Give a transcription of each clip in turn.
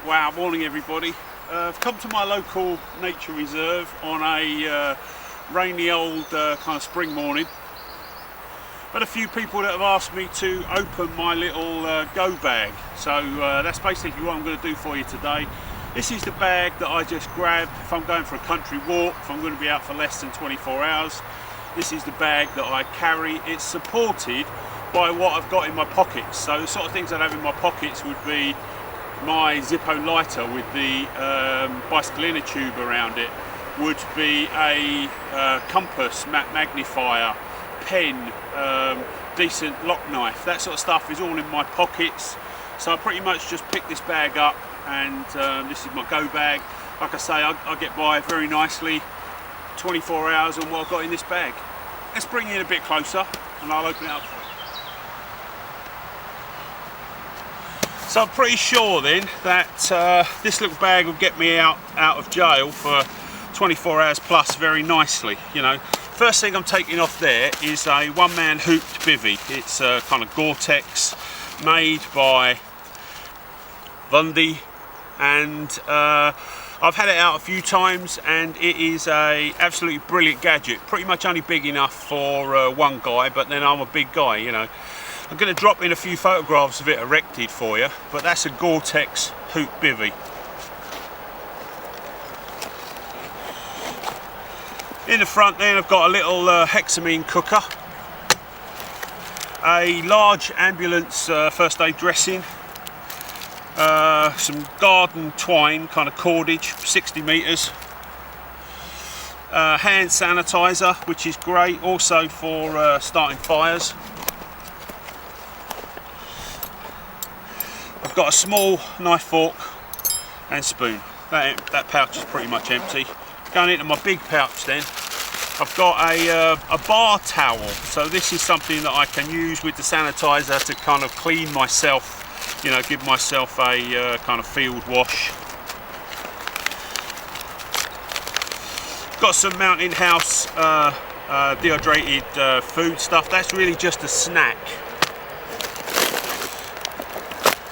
Wow, morning everybody. I've come to my local nature reserve on a rainy old kind of spring morning. But a few people that have asked me to open my little go bag. So that's basically what I'm going to do for you today. This is the bag that I just grab if I'm going for a country walk, if I'm going to be out for less than 24 hours. This is the bag that I carry. It's supported by what I've got in my pockets. So the sort of things I'd have in my pockets would be my Zippo lighter with the bicycle inner tube around it, would be a compass, map magnifier, pen, decent lock knife. That sort of stuff is all in my pockets. So I pretty much just pick this bag up, and this is my go bag. Like I say, I get by very nicely 24 hours on what I've got in this bag. Let's bring it in a bit closer and I'll open it up for you. So I'm pretty sure then that this little bag will get me out of jail for 24 hours plus very nicely. You know, first thing I'm taking off there is a one-man hooped bivvy. It's kind of Gore-Tex, made by Bundy, and I've had it out a few times, and it is a absolutely brilliant gadget. Pretty much only big enough for one guy, but then I'm a big guy, you know. I'm going to drop in a few photographs of it erected for you, but that's a Gore-Tex hoop bivvy. In the front then I've got a little hexamine cooker, a large ambulance first aid dressing, some garden twine kind of cordage, 60 metres, hand sanitizer, which is great also for starting fires. I've got a small knife, fork and spoon. That pouch is pretty much empty. Going into my big pouch then, I've got a bar towel. So this is something that I can use with the sanitizer to kind of clean myself, you know, give myself a kind of field wash. Got some Mountain House dehydrated food stuff. That's really just a snack.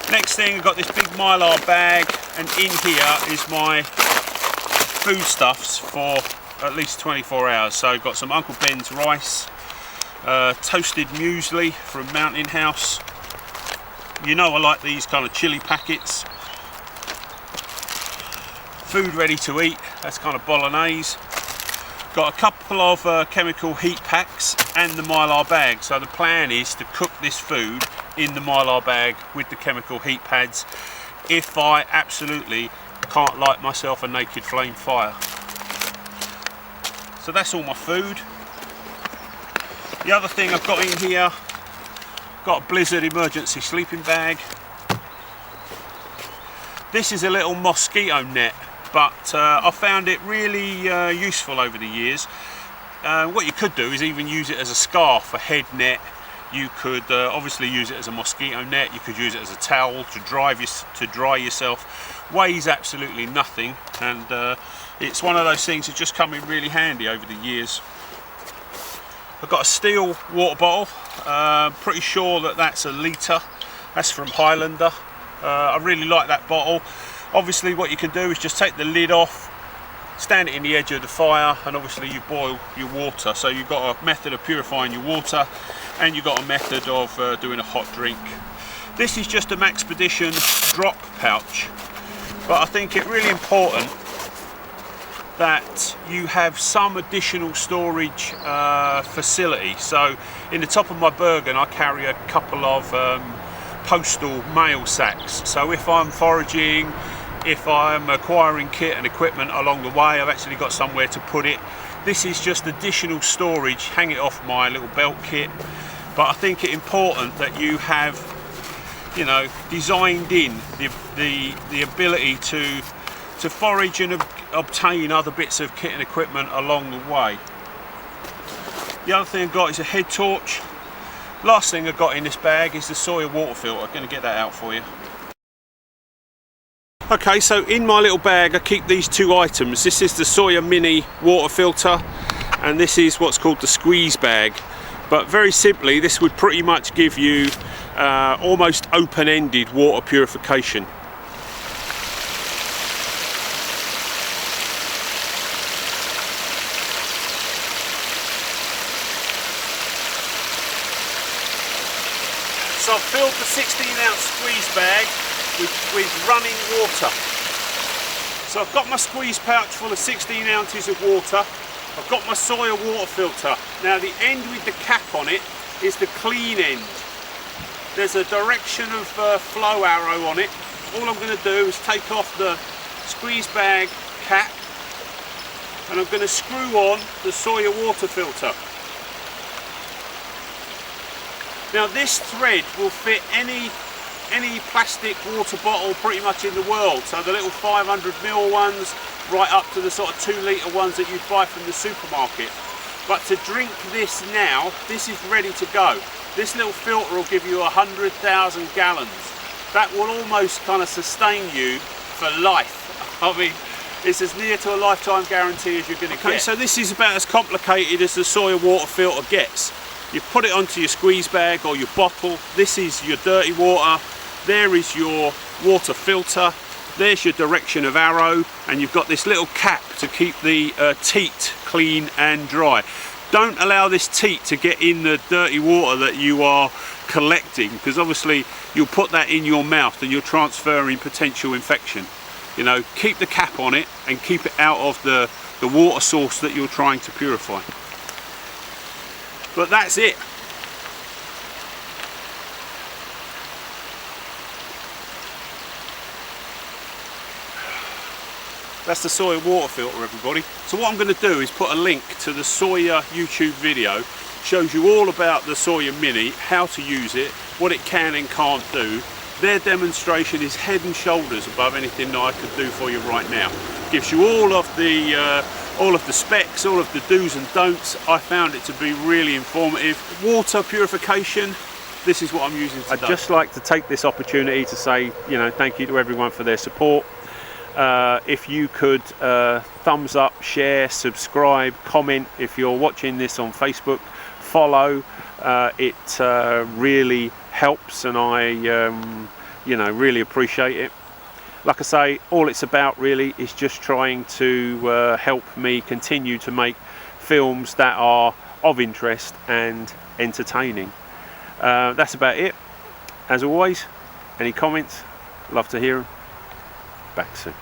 Next thing, I've got this big Mylar bag, and in here is my foodstuffs for at least 24 hours. So I've got some Uncle Ben's rice, toasted muesli from Mountain House. You know I like these kind of chili packets. Food ready to eat, that's kind of bolognese. Got a couple of chemical heat packs and the Mylar bag. So the plan is to cook this food in the Mylar bag with the chemical heat pads if I absolutely can't light myself a naked flame fire. So that's all my food. The other thing I've got in here, got a Blizzard emergency sleeping bag. This is a little mosquito net, but I found it really useful over the years. What you could do is even use it as a scarf, a head net. You could obviously use it as a mosquito net. You could use it as a towel to dry yourself. Weighs absolutely nothing, and it's one of those things that just come in really handy over the years. I've got a steel water bottle. Pretty sure that that's a litre. That's from Highlander. I really like that bottle. Obviously what you can do is just take the lid off, stand it in the edge of the fire, and obviously you boil your water. So you've got a method of purifying your water, and you've got a method of doing a hot drink. This is just a Maxpedition drop pouch, but I think it's really important that you have some additional storage facility. So in the top of my Bergen I carry a couple of postal mail sacks. So if I'm foraging, if I'm acquiring kit and equipment along the way, I've actually got somewhere to put it. This is just additional storage, hang it off my little belt kit. But I think it's important that you have, you know, designed in the ability to forage and obtain other bits of kit and equipment along the way. The other thing I've got is a head torch. Last thing I've got in this bag is the Sawyer water filter. I'm going to get that out for you. Okay, so in my little bag I keep these two items. This is the Sawyer mini water filter, and this is what's called the squeeze bag. But very simply, this would pretty much give you almost open-ended water purification. 16-ounce squeeze bag with running water. So I've got my squeeze pouch full of 16 ounces of water. I've got my Sawyer water filter. Now the end with the cap on it is the clean end. There's a direction of flow arrow on it. All I'm going to do is take off the squeeze bag cap and I'm going to screw on the Sawyer water filter. Now this thread will fit any plastic water bottle pretty much in the world, so the little 500ml ones right up to the sort of 2 litre ones that you buy from the supermarket. But to drink this now, this is ready to go. This little filter will give you 100,000 gallons. That will almost kind of sustain you for life. I mean, it's as near to a lifetime guarantee as you're going to get. So this is about as complicated as the Sawyer water filter gets. You put it onto your squeeze bag or your bottle. This is your dirty water. There is your water filter. There's your direction of arrow, and you've got this little cap to keep the teat clean and dry. Don't allow this teat to get in the dirty water that you are collecting, because obviously you'll put that in your mouth and you're transferring potential infection. You know, keep the cap on it and keep it out of the water source that you're trying to purify. But that's it. That's the Sawyer water filter, everybody. So what I'm going to do is put a link to the Sawyer YouTube video. Shows you all about the Sawyer Mini, how to use it, what it can and can't do. Their demonstration is head and shoulders above anything that I could do for you right now. Gives you all of the specs, all of the do's and don'ts. I found it to be really informative. Water purification, this is what I'm using today. I'd just like to take this opportunity to say, you know, thank you to everyone for their support. If you could thumbs up, share, subscribe, comment. If you're watching this on Facebook, follow. It really helps, and I you know, really appreciate it. Like I say, all it's about really is just trying to help me continue to make films that are of interest and entertaining. That's about it. As always, any comments, love to hear them. Back soon.